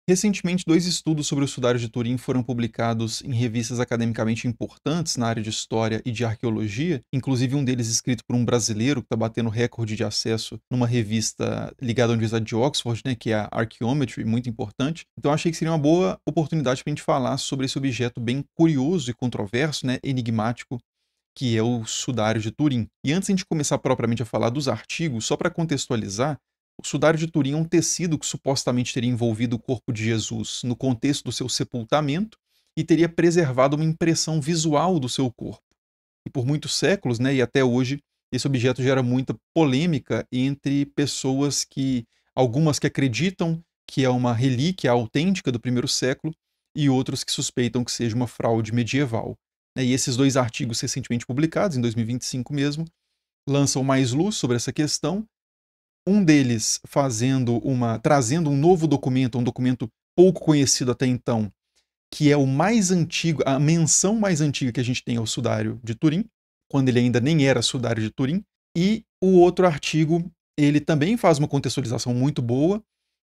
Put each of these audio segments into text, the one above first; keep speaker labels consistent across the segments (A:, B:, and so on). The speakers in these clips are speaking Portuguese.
A: Recentemente, dois estudos sobre o Sudário de Turim foram publicados em revistas academicamente importantes na área de história e de arqueologia, inclusive um deles escrito por um brasileiro que está batendo recorde de acesso numa revista ligada à Universidade de Oxford, né, que é a Archaeometry, muito importante. Então achei que seria uma boa oportunidade para a gente falar sobre esse objeto bem curioso e controverso, né, enigmático, que é o Sudário de Turim. E antes de a gente começar propriamente a falar dos artigos, só para contextualizar, o Sudário de Turim é um tecido que supostamente teria envolvido o corpo de Jesus no contexto do seu sepultamento e teria preservado uma impressão visual do seu corpo. E por muitos séculos, né, e até hoje, esse objeto gera muita polêmica entre pessoas algumas que acreditam que é uma relíquia autêntica do primeiro século e outros que suspeitam que seja uma fraude medieval. E esses dois artigos recentemente publicados, em 2025 mesmo, lançam mais luz sobre essa questão. Um deles trazendo um novo documento, um documento pouco conhecido até então, que é o mais antigo, a menção mais antiga que a gente tem ao Sudário de Turim, quando ele ainda nem era Sudário de Turim. E o outro artigo, ele também faz uma contextualização muito boa,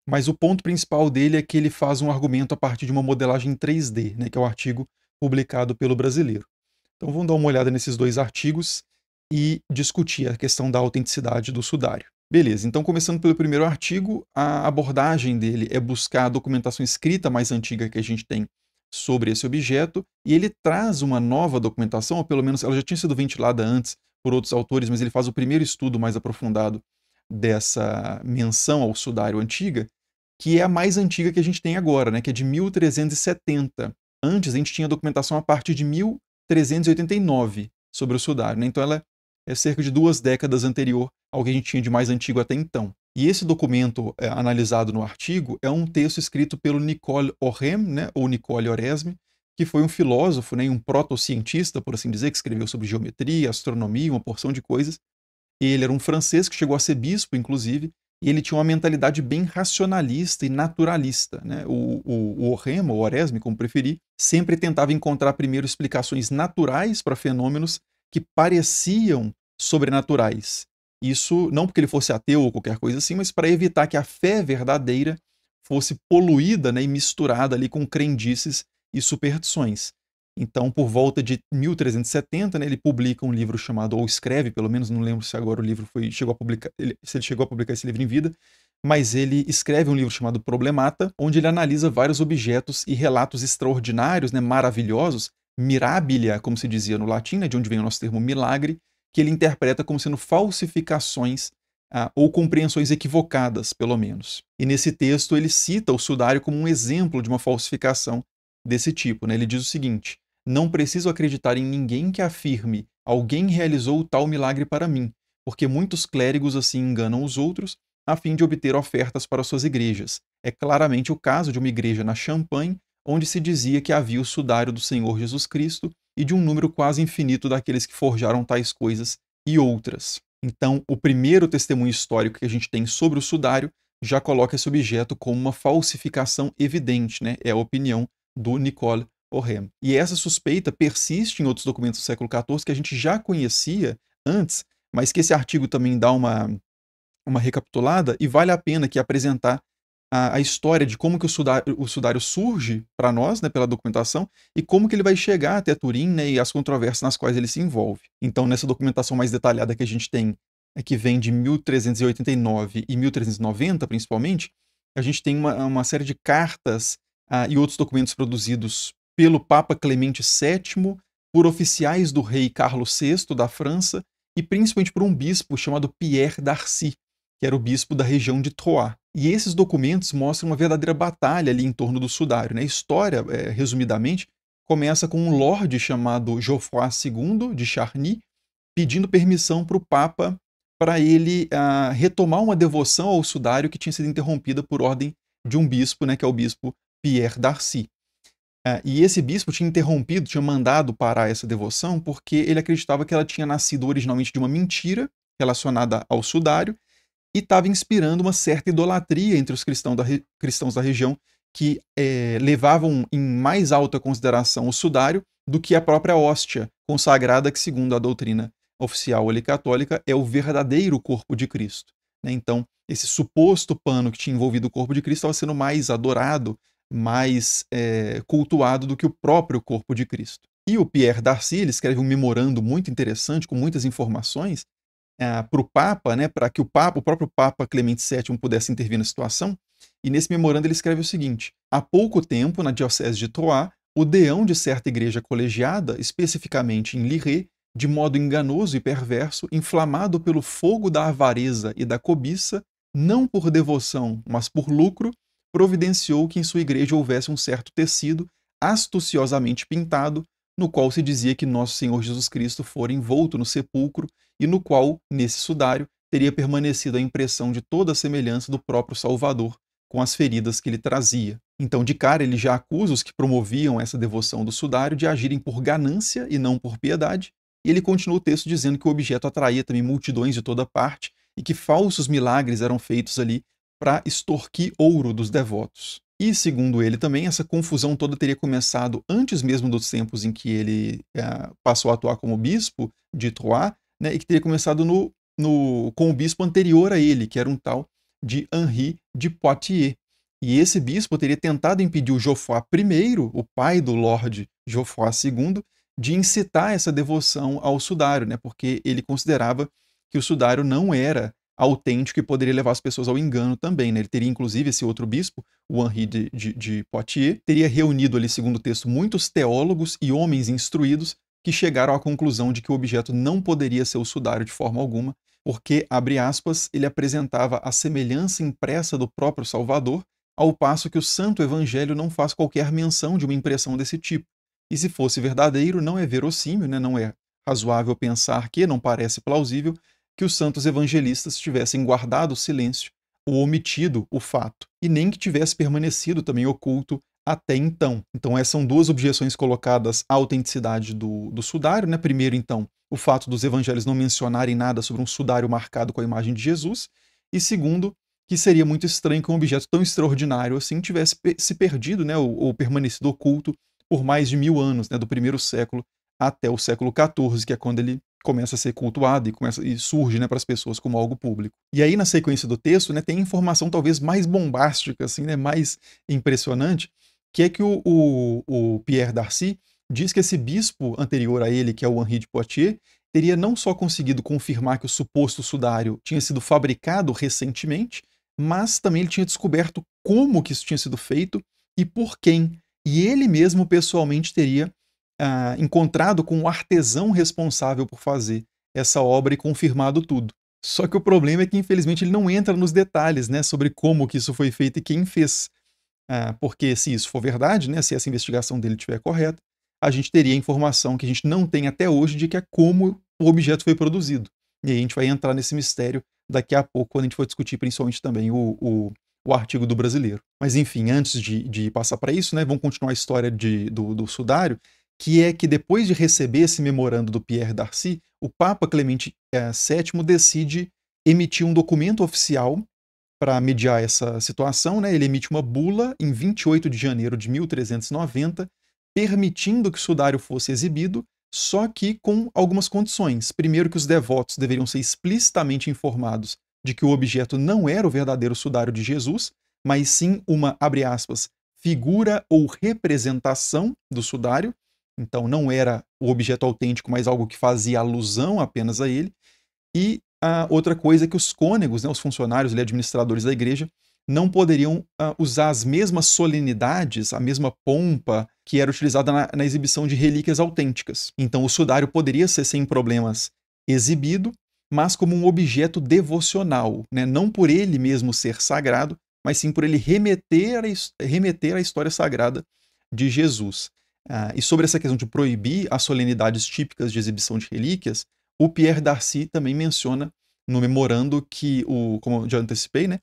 A: mas o ponto principal dele é que ele faz um argumento a partir de uma modelagem 3D, né, que é o artigo publicado pelo brasileiro. Então vamos dar uma olhada nesses dois artigos e discutir a questão da autenticidade do sudário. Beleza, então começando pelo primeiro artigo, a abordagem dele é buscar a documentação escrita mais antiga que a gente tem sobre esse objeto, e ele traz uma nova documentação, ou pelo menos ela já tinha sido ventilada antes por outros autores, mas ele faz o primeiro estudo mais aprofundado dessa menção ao sudário antiga, que é a mais antiga que a gente tem agora, né, que é de 1370. Antes a gente tinha documentação a partir de 1389 sobre o sudário, né? Então ela é cerca de 2 décadas anterior ao que a gente tinha de mais antigo até então. E esse documento analisado no artigo é um texto escrito pelo Nicole Oresme, né, ou Nicole Oresme, que foi um filósofo, né, um protocientista, por assim dizer, que escreveu sobre geometria, astronomia, uma porção de coisas. Ele era um francês que chegou a ser bispo, inclusive, e ele tinha uma mentalidade bem racionalista e naturalista. Né? O Oresme, ou Oresme, como preferir, sempre tentava encontrar primeiro explicações naturais para fenômenos que pareciam sobrenaturais. Isso não porque ele fosse ateu ou qualquer coisa assim, mas para evitar que a fé verdadeira fosse poluída, né, e misturada ali com crendices e superstições. Então, por volta de 1370, né, ele publica um livro chamado, ou escreve, pelo menos, não lembro se agora o livro chegou a publicar, se ele chegou a publicar esse livro em vida, mas ele escreve um livro chamado Problemata, onde ele analisa vários objetos e relatos extraordinários, né, maravilhosos, mirabilia, como se dizia no latim, né, de onde vem o nosso termo milagre, que ele interpreta como sendo falsificações ou compreensões equivocadas, pelo menos. E nesse texto ele cita o sudário como um exemplo de uma falsificação desse tipo. Né? Ele diz o seguinte: não preciso acreditar em ninguém que afirme alguém realizou tal milagre para mim, porque muitos clérigos assim enganam os outros a fim de obter ofertas para suas igrejas. É claramente o caso de uma igreja na Champagne, onde se dizia que havia o sudário do Senhor Jesus Cristo e de um número quase infinito daqueles que forjaram tais coisas e outras. Então, o primeiro testemunho histórico que a gente tem sobre o sudário já coloca esse objeto como uma falsificação evidente, né? É a opinião do Nicole Oresme. E essa suspeita persiste em outros documentos do século XIV que a gente já conhecia antes, mas que esse artigo também dá uma recapitulada, e vale a pena aqui apresentar a história de como que o sudário surge para nós, né, pela documentação, e como que ele vai chegar até Turim, né, e as controvérsias nas quais ele se envolve. Então, nessa documentação mais detalhada que a gente tem, que vem de 1389 e 1390, principalmente, a gente tem uma série de cartas e outros documentos produzidos pelo Papa Clemente VII, por oficiais do rei Carlos VI da França, e principalmente por um bispo chamado Pierre d'Arcy, que era o bispo da região de Troyes. E esses documentos mostram uma verdadeira batalha ali em torno do sudário. Né? A história, resumidamente, começa com um lorde chamado Geoffroy II de Charny pedindo permissão para o Papa para ele retomar uma devoção ao sudário que tinha sido interrompida por ordem de um bispo, né, que é o bispo Pierre d'Arcy. E esse bispo tinha interrompido, tinha mandado parar essa devoção porque ele acreditava que ela tinha nascido originalmente de uma mentira relacionada ao sudário e estava inspirando uma certa idolatria entre os cristãos da região que levavam em mais alta consideração o sudário do que a própria hóstia consagrada, que, segundo a doutrina oficial ali católica, é o verdadeiro corpo de Cristo. Né? Então, esse suposto pano que tinha envolvido o corpo de Cristo estava sendo mais adorado mais cultuado do que o próprio corpo de Cristo. E o Pierre Darcy, ele escreve um memorando muito interessante, com muitas informações, para o Papa, né, para que o próprio Papa Clemente VII pudesse intervir na situação, e nesse memorando ele escreve o seguinte: há pouco tempo, na diocese de Troyes, o deão de certa igreja colegiada, especificamente em Liré, de modo enganoso e perverso, inflamado pelo fogo da avareza e da cobiça, não por devoção, mas por lucro, providenciou que em sua igreja houvesse um certo tecido astuciosamente pintado, no qual se dizia que nosso Senhor Jesus Cristo fora envolto no sepulcro e no qual, nesse sudário, teria permanecido a impressão de toda a semelhança do próprio Salvador, com as feridas que ele trazia. Então, de cara, ele já acusa os que promoviam essa devoção do sudário de agirem por ganância e não por piedade, e ele continua o texto dizendo que o objeto atraía também multidões de toda parte e que falsos milagres eram feitos ali para extorquir ouro dos devotos. E, segundo ele também, essa confusão toda teria começado antes mesmo dos tempos em que ele passou a atuar como bispo de Troyes, né, e que teria começado com o bispo anterior a ele, que era um tal de Henri de Poitiers. E esse bispo teria tentado impedir o Geoffroy I, o pai do Lorde Geoffroy II, de incitar essa devoção ao sudário, né, porque ele considerava que o sudário não era autêntico e poderia levar as pessoas ao engano também. Né? Ele teria, inclusive, esse outro bispo, o Henri de Poitiers, teria reunido ali, segundo o texto, muitos teólogos e homens instruídos que chegaram à conclusão de que o objeto não poderia ser o sudário de forma alguma, porque, abre aspas, ele apresentava a semelhança impressa do próprio Salvador, ao passo que o Santo Evangelho não faz qualquer menção de uma impressão desse tipo. E se fosse verdadeiro, não é verossímil, né? Não é razoável pensar que, não parece plausível, que os santos evangelistas tivessem guardado o silêncio ou omitido o fato, e nem que tivesse permanecido também oculto até então. Então, essas são duas objeções colocadas à autenticidade do sudário. Né? Primeiro, então, o fato dos evangelhos não mencionarem nada sobre um sudário marcado com a imagem de Jesus, e segundo, que seria muito estranho que um objeto tão extraordinário assim tivesse se perdido, né, ou permanecido oculto por mais de 1000 anos, né, do primeiro século até o século XIV, que é quando ele começa a ser cultuado e surge, né, para as pessoas como algo público. E aí, na sequência do texto, né, tem informação talvez mais bombástica, assim, né, mais impressionante, que é que o Pierre Darcy diz que esse bispo anterior a ele, que é o Henri de Poitiers, teria não só conseguido confirmar que o suposto sudário tinha sido fabricado recentemente, mas também ele tinha descoberto como que isso tinha sido feito e por quem. E ele mesmo pessoalmente teria encontrado com o artesão responsável por fazer essa obra e confirmado tudo. Só que o problema é que, infelizmente, ele não entra nos detalhes, né, sobre como que isso foi feito e quem fez. Porque se isso for verdade, né, se essa investigação dele estiver correta, a gente teria informação que a gente não tem até hoje de que é como o objeto foi produzido. E aí a gente vai entrar nesse mistério daqui a pouco, quando a gente for discutir principalmente também o artigo do brasileiro. Mas enfim, antes de passar para isso, né, vamos continuar a história do sudário, que é que depois de receber esse memorando do Pierre Darcy, o Papa Clemente VII decide emitir um documento oficial para mediar essa situação. Né? Ele emite uma bula em 28 de janeiro de 1390, permitindo que o sudário fosse exibido, só que com algumas condições. Primeiro, que os devotos deveriam ser explicitamente informados de que o objeto não era o verdadeiro sudário de Jesus, mas sim uma, abre aspas, figura ou representação do sudário. Então não era o objeto autêntico, mas algo que fazia alusão apenas a ele. E a outra coisa é que os cônegos, né, os funcionários e administradores da igreja, não poderiam usar as mesmas solenidades, a mesma pompa que era utilizada na exibição de relíquias autênticas. Então o sudário poderia ser sem problemas exibido, mas como um objeto devocional, né? Não por ele mesmo ser sagrado, mas sim por ele remeter à história sagrada de Jesus. E sobre essa questão de proibir as solenidades típicas de exibição de relíquias, o Pierre Darcy também menciona no memorando que, como eu já antecipei, né,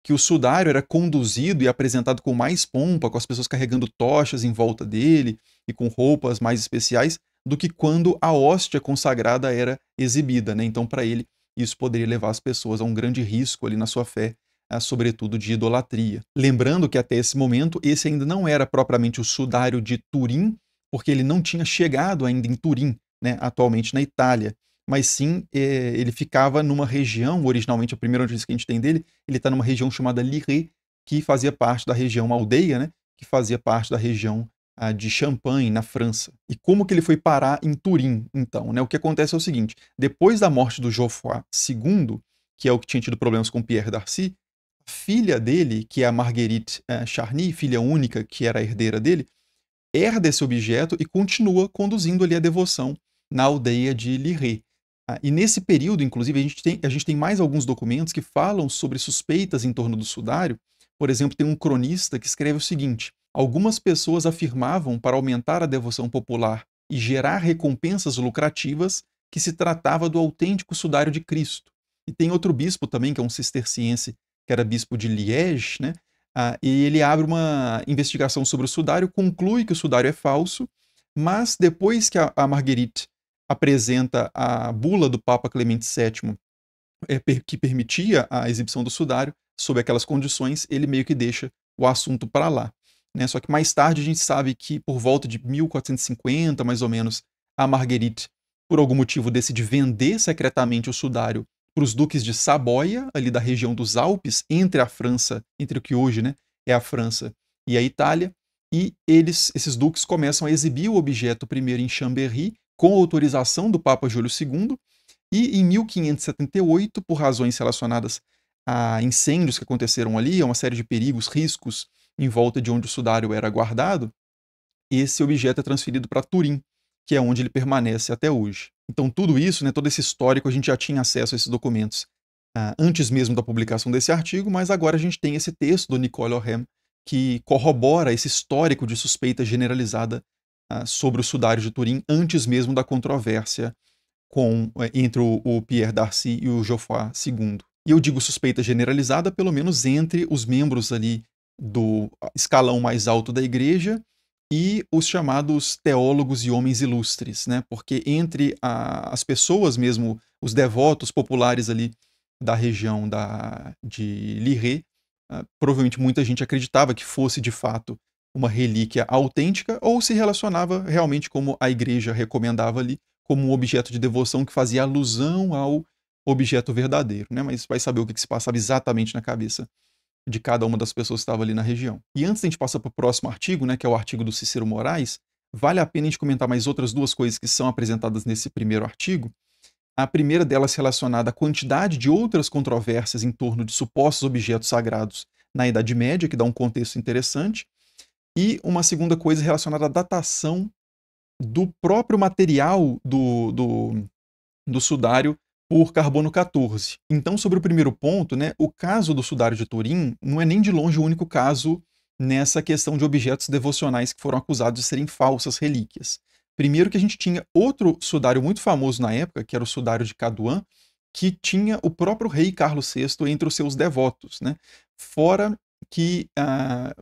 A: que o sudário era conduzido e apresentado com mais pompa, com as pessoas carregando tochas em volta dele e com roupas mais especiais, do que quando a hóstia consagrada era exibida. Né? Então, para ele, isso poderia levar as pessoas a um grande risco ali na sua fé, sobretudo de idolatria. Lembrando que até esse momento, esse ainda não era propriamente o sudário de Turim, porque ele não tinha chegado ainda em Turim, né, atualmente na Itália, mas sim ele ficava numa região, originalmente a primeira notícia que a gente tem dele, ele está numa região chamada Liré, que fazia parte da região aldeia, né, que fazia parte da região de Champagne, na França. E como que ele foi parar em Turim, então? Né? O que acontece é o seguinte, depois da morte do Geoffroy II, que é o que tinha tido problemas com Pierre Darcy, a filha dele, que é a Marguerite Charny, filha única, que era a herdeira dele, herda esse objeto e continua conduzindo ali a devoção na aldeia de Liré. E nesse período, inclusive, a gente tem mais alguns documentos que falam sobre suspeitas em torno do sudário. Por exemplo, tem um cronista que escreve o seguinte: algumas pessoas afirmavam, para aumentar a devoção popular e gerar recompensas lucrativas, que se tratava do autêntico sudário de Cristo. E tem outro bispo também, que é um cisterciense, que era bispo de Liège, né? E ele abre uma investigação sobre o sudário, conclui que o sudário é falso, mas depois que a Marguerite apresenta a bula do Papa Clemente VII, que permitia a exibição do sudário, sob aquelas condições, ele meio que deixa o assunto para lá. Né? Só que mais tarde a gente sabe que por volta de 1450, mais ou menos, a Marguerite, por algum motivo, decide vender secretamente o sudário para os duques de Saboia, ali da região dos Alpes, entre a França, entre o que hoje, né, é a França e a Itália, e esses duques começam a exibir o objeto primeiro em Chambéry, com autorização do Papa Júlio II, e em 1578, por razões relacionadas a incêndios que aconteceram ali, a uma série de perigos, riscos em volta de onde o sudário era guardado, esse objeto é transferido para Turim, que é onde ele permanece até hoje. Então tudo isso, né, todo esse histórico, a gente já tinha acesso a esses documentos antes mesmo da publicação desse artigo, mas agora a gente tem esse texto do Nicole Ohem que corrobora esse histórico de suspeita generalizada sobre o sudário de Turim antes mesmo da controvérsia entre o Pierre Darcy e o Geoffroy II. E eu digo suspeita generalizada, pelo menos entre os membros ali do escalão mais alto da igreja e os chamados teólogos e homens ilustres, né? Porque entre as pessoas mesmo, os devotos populares ali da região de Liré, provavelmente muita gente acreditava que fosse de fato uma relíquia autêntica ou se relacionava realmente como a igreja recomendava ali, como um objeto de devoção que fazia alusão ao objeto verdadeiro, né? Mas vai saber o que se passava exatamente na cabeça de cada uma das pessoas que estava ali na região. E antes de a gente passar para o próximo artigo, né, que é o artigo do Cícero Moraes, vale a pena a gente comentar mais outras duas coisas que são apresentadas nesse primeiro artigo. A primeira delas relacionada à quantidade de outras controvérsias em torno de supostos objetos sagrados na Idade Média, que dá um contexto interessante, e uma segunda coisa relacionada à datação do próprio material do sudário por carbono 14. Então, sobre o primeiro ponto, né, o caso do sudário de Turim não é nem de longe o único caso nessa questão de objetos devocionais que foram acusados de serem falsas relíquias. Primeiro que a gente tinha outro sudário muito famoso na época, que era o sudário de Cadouin, que tinha o próprio rei Carlos VI entre os seus devotos, né? Fora que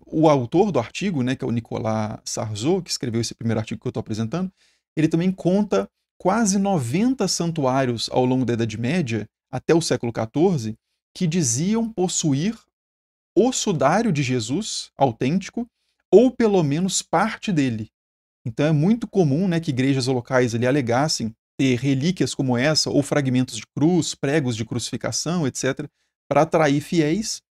A: o autor do artigo, né, que é o Nicolas Sarzeau, que escreveu esse primeiro artigo que eu estou apresentando, ele também conta quase 90 santuários ao longo da Idade Média, até o século XIV, que diziam possuir o sudário de Jesus autêntico, ou pelo menos parte dele. Então é muito comum, né, que igrejas locais ali alegassem ter relíquias como essa, ou fragmentos de cruz, pregos de crucificação, etc., para atrair fiéis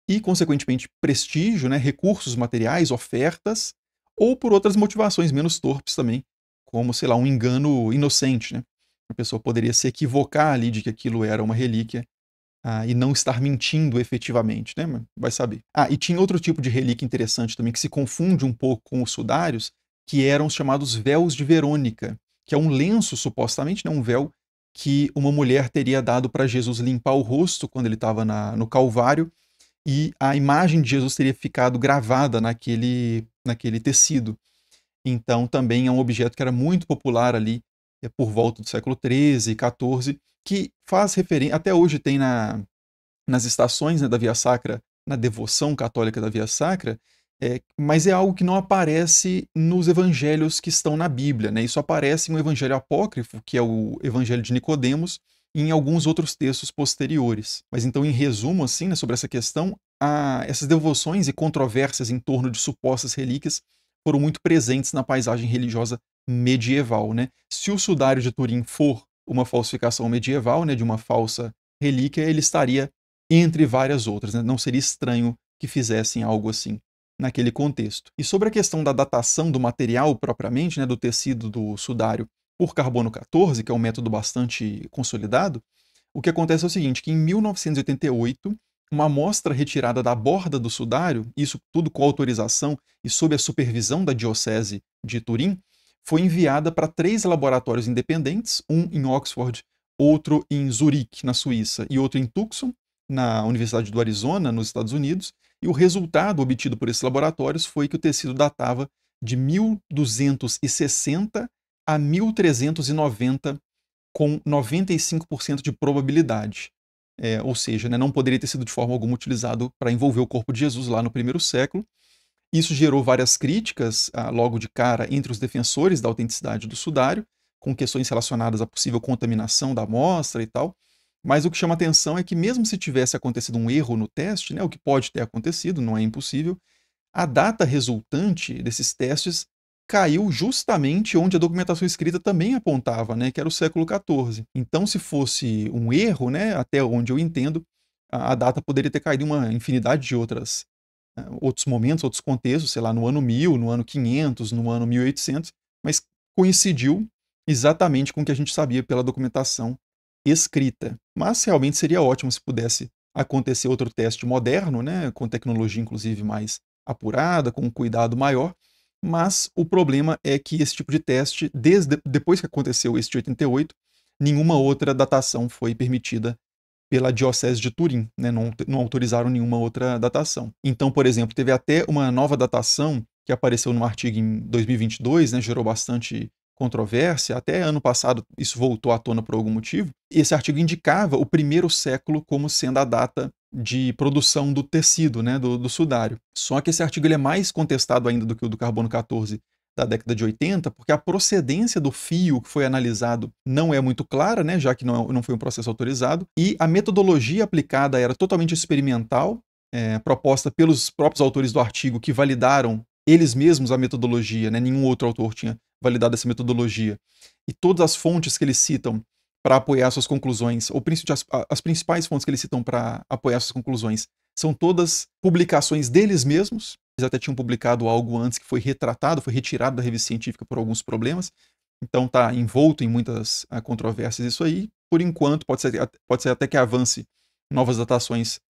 A: e, consequentemente, prestígio, né, recursos materiais, ofertas, ou por outras motivações menos torpes também, como, sei lá, um engano inocente, né? A pessoa poderia se equivocar ali de que aquilo era uma relíquia e não estar mentindo efetivamente, né? Vai saber. E tinha outro tipo de relíquia interessante também, que se confunde um pouco com os sudários, que eram os chamados véus de Verônica, que é um lenço, supostamente, né, um véu que uma mulher teria dado para Jesus limpar o rosto quando ele estava no Calvário, e a imagem de Jesus teria ficado gravada naquele tecido. Então também é um objeto que era muito popular ali por volta do século XIII, XIV, que faz referência, até hoje tem nas estações, né, da Via Sacra, na devoção católica da Via Sacra, mas é algo que não aparece nos evangelhos que estão na Bíblia, né? Isso aparece em um evangelho apócrifo, que é o Evangelho de Nicodemos, e em alguns outros textos posteriores. Mas então, em resumo, assim, né, sobre essa questão, essas devoções e controvérsias em torno de supostas relíquias foram muito presentes na paisagem religiosa medieval, né? Se o sudário de Turim for uma falsificação medieval, né, de uma falsa relíquia, ele estaria entre várias outras, né? Não seria estranho que fizessem algo assim naquele contexto. E sobre a questão da datação do material propriamente, né, do tecido do sudário por carbono 14, que é um método bastante consolidado, o que acontece é o seguinte, que em 1988, uma amostra retirada da borda do sudário, isso tudo com autorização e sob a supervisão da Diocese de Turim, foi enviada para 3 laboratórios independentes, um em Oxford, outro em Zurique, na Suíça, e outro em Tucson, na Universidade do Arizona, nos Estados Unidos, e o resultado obtido por esses laboratórios foi que o tecido datava de 1260 a 1390, com 95% de probabilidade. Ou seja, né, não poderia ter sido de forma alguma utilizado para envolver o corpo de Jesus lá no primeiro século. Isso gerou várias críticas, logo de cara, entre os defensores da autenticidade do sudário, com questões relacionadas à possível contaminação da amostra e tal. Mas o que chama atenção é que, mesmo se tivesse acontecido um erro no teste, né, o que pode ter acontecido, não é impossível, a data resultante desses testes caiu justamente onde a documentação escrita também apontava, né, que era o século XIV. Então, se fosse um erro, né, até onde eu entendo, a data poderia ter caído em uma infinidade de outros momentos, outros contextos, sei lá, no ano 1000, no ano 500, no ano 1800, mas coincidiu exatamente com o que a gente sabia pela documentação escrita. Mas realmente seria ótimo se pudesse acontecer outro teste moderno, né, com tecnologia inclusive mais apurada, com um cuidado maior, mas o problema é que esse tipo de teste, depois que aconteceu esse de 88, nenhuma outra datação foi permitida pela Diocese de Turim, né? Não autorizaram nenhuma outra datação. Então, por exemplo, teve até uma nova datação que apareceu num artigo em 2022, né? Gerou bastante controvérsia. Até ano passado isso voltou à tona por algum motivo. Esse artigo indicava o primeiro século como sendo a data de produção do tecido, né, do sudário. Só que esse artigo ele é mais contestado ainda do que o do carbono 14 da década de 80, porque a procedência do fio que foi analisado não é muito clara, né, já que não foi um processo autorizado, e a metodologia aplicada era totalmente experimental, proposta pelos próprios autores do artigo, que validaram eles mesmos a metodologia, né, nenhum outro autor tinha validado essa metodologia. E todas as fontes que eles citam para apoiar suas conclusões, ou as principais fontes que eles citam para apoiar suas conclusões, são todas publicações deles mesmos. Eles até tinham publicado algo antes que foi retratado, foi retirado da revista científica por alguns problemas. Então está envolto em muitas controvérsias isso aí. Por enquanto, pode ser até que avance novas datações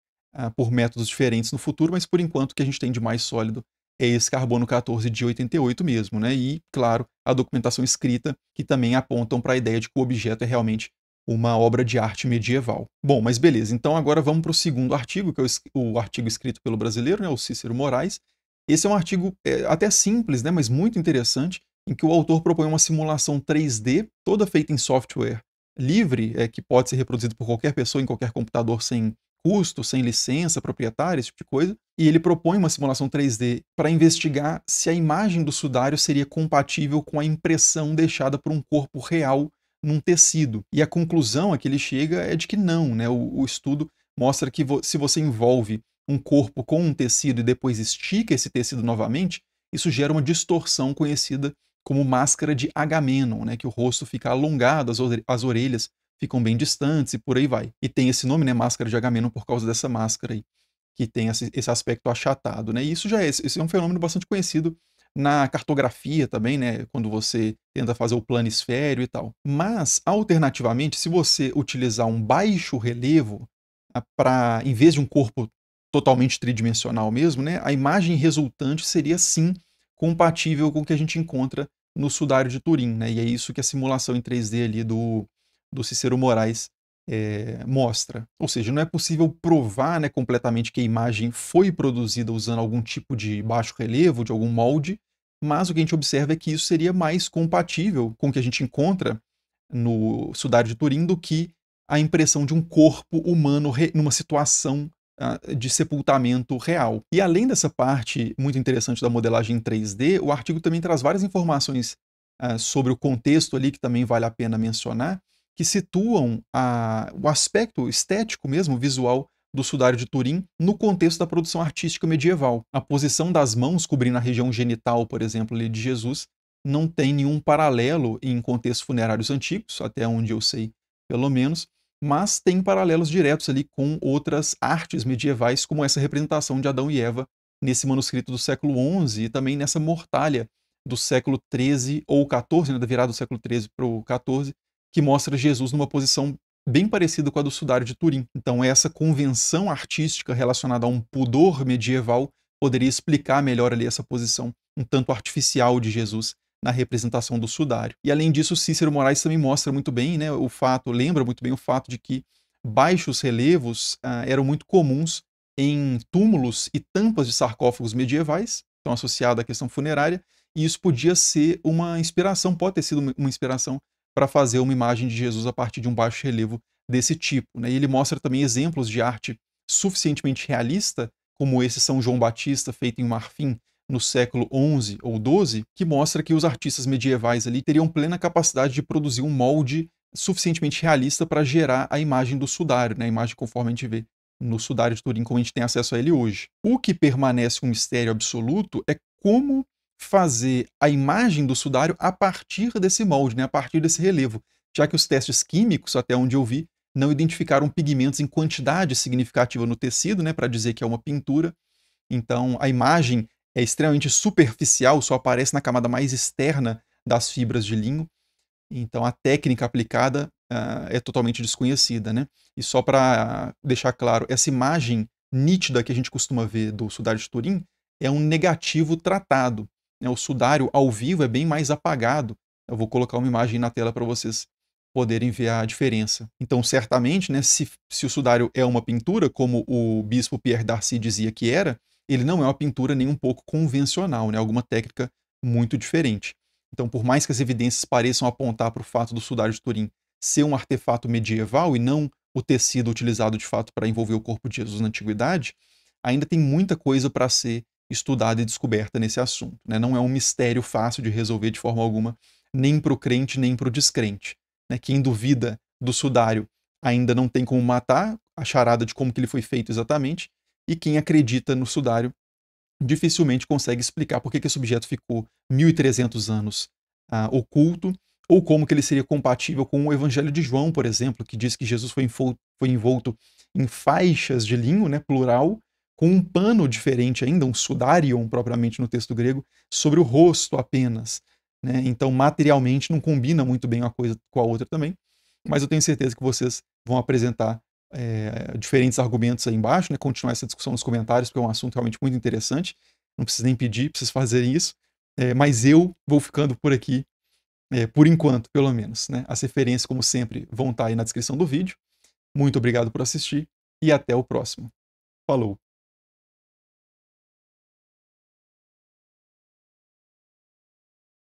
A: por métodos diferentes no futuro, mas por enquanto o que a gente tem de mais sólido é esse carbono 14 de 88 mesmo, né? E, claro, a documentação escrita, que também apontam para a ideia de que o objeto é realmente uma obra de arte medieval. Bom, mas beleza, então agora vamos para o segundo artigo, que é o artigo escrito pelo brasileiro, né, o Cícero Moraes. Esse é um artigo até simples, né, mas muito interessante, em que o autor propõe uma simulação 3D, toda feita em software livre, que pode ser reproduzido por qualquer pessoa em qualquer computador sem custo, sem licença proprietária, esse tipo de coisa. E ele propõe uma simulação 3D para investigar se a imagem do sudário seria compatível com a impressão deixada por um corpo real num tecido. E a conclusão a que ele chega é de que não, né? O estudo mostra que se você envolve um corpo com um tecido e depois estica esse tecido novamente, isso gera uma distorção conhecida como máscara de Agamenon, né? Que o rosto fica alongado, as orelhas ficam bem distantes e por aí vai. E tem esse nome, né, máscara de Agamenon, por causa dessa máscara aí, que tem esse aspecto achatado, né? E isso é um fenômeno bastante conhecido na cartografia também, né, quando você tenta fazer o planisfério e tal. Mas, alternativamente, se você utilizar um baixo relevo para, em vez de um corpo totalmente tridimensional mesmo, né, a imagem resultante seria sim compatível com o que a gente encontra no sudário de Turim, né? E é isso que a simulação em 3D ali do Cícero Moraes mostra. Ou seja, não é possível provar, né, completamente que a imagem foi produzida usando algum tipo de baixo relevo, de algum molde, mas o que a gente observa é que isso seria mais compatível com o que a gente encontra no sudário de Turim do que a impressão de um corpo humano numa situação de sepultamento real. E além dessa parte muito interessante da modelagem em 3D, o artigo também traz várias informações sobre o contexto ali que também vale a pena mencionar, que situam o aspecto estético mesmo, visual, do sudário de Turim no contexto da produção artística medieval. A posição das mãos cobrindo a região genital, por exemplo, ali de Jesus, não tem nenhum paralelo em contextos funerários antigos, até onde eu sei, pelo menos, mas tem paralelos diretos ali com outras artes medievais, como essa representação de Adão e Eva nesse manuscrito do século XI e também nessa mortalha do século XIII ou XIV, né, da virada do século XIII para o XIV, que mostra Jesus numa posição bem parecida com a do Sudário de Turim. Então essa convenção artística relacionada a um pudor medieval poderia explicar melhor ali essa posição um tanto artificial de Jesus na representação do Sudário. E além disso, Cícero Moraes também mostra muito bem, né, o fato, lembra muito bem o fato de que baixos relevos eram muito comuns em túmulos e tampas de sarcófagos medievais, estão associados à questão funerária, e isso podia ser uma inspiração, pode ter sido uma inspiração para fazer uma imagem de Jesus a partir de um baixo relevo desse tipo. Né? E ele mostra também exemplos de arte suficientemente realista, como esse São João Batista feito em marfim no século XI ou XII, que mostra que os artistas medievais ali teriam plena capacidade de produzir um molde suficientemente realista para gerar a imagem do sudário, né? A imagem conforme a gente vê no Sudário de Turim, como a gente tem acesso a ele hoje. O que permanece um mistério absoluto é como fazer a imagem do sudário a partir desse molde, né, a partir desse relevo, já que os testes químicos, até onde eu vi, não identificaram pigmentos em quantidade significativa no tecido, né, para dizer que é uma pintura. Então, a imagem é extremamente superficial, só aparece na camada mais externa das fibras de linho. Então, a técnica aplicada é totalmente desconhecida, né? E só para deixar claro, essa imagem nítida que a gente costuma ver do Sudário de Turim é um negativo tratado. Né? O sudário ao vivo é bem mais apagado. Eu vou colocar uma imagem na tela para vocês poderem ver a diferença. Então, certamente, né, se o sudário é uma pintura, como o bispo Pierre Darcy dizia que era, ele não é uma pintura nem um pouco convencional, né? Alguma técnica muito diferente. Então, por mais que as evidências pareçam apontar para o fato do sudário de Turim ser um artefato medieval e não o tecido utilizado de fato para envolver o corpo de Jesus na antiguidade, ainda tem muita coisa para ser estudada e descoberta nesse assunto. Né? Não é um mistério fácil de resolver de forma alguma, nem para o crente, nem para o descrente. Né? Quem duvida do sudário ainda não tem como matar a charada de como que ele foi feito exatamente, e quem acredita no sudário dificilmente consegue explicar por que esse objeto ficou 1.300 anos oculto, ou como que ele seria compatível com o Evangelho de João, por exemplo, que diz que Jesus foi envolto em faixas de linho, né, plural, com um pano diferente ainda, um sudarion propriamente no texto grego, sobre o rosto apenas. Né? Então, materialmente, não combina muito bem uma coisa com a outra também, mas eu tenho certeza que vocês vão apresentar diferentes argumentos aí embaixo, né? Continuar essa discussão nos comentários, porque é um assunto realmente muito interessante. Não preciso nem pedir para vocês fazerem isso. Mas eu vou ficando por aqui, por enquanto, pelo menos. Né? As referências, como sempre, vão estar aí na descrição do vídeo. Muito obrigado por assistir e até o próximo. Falou!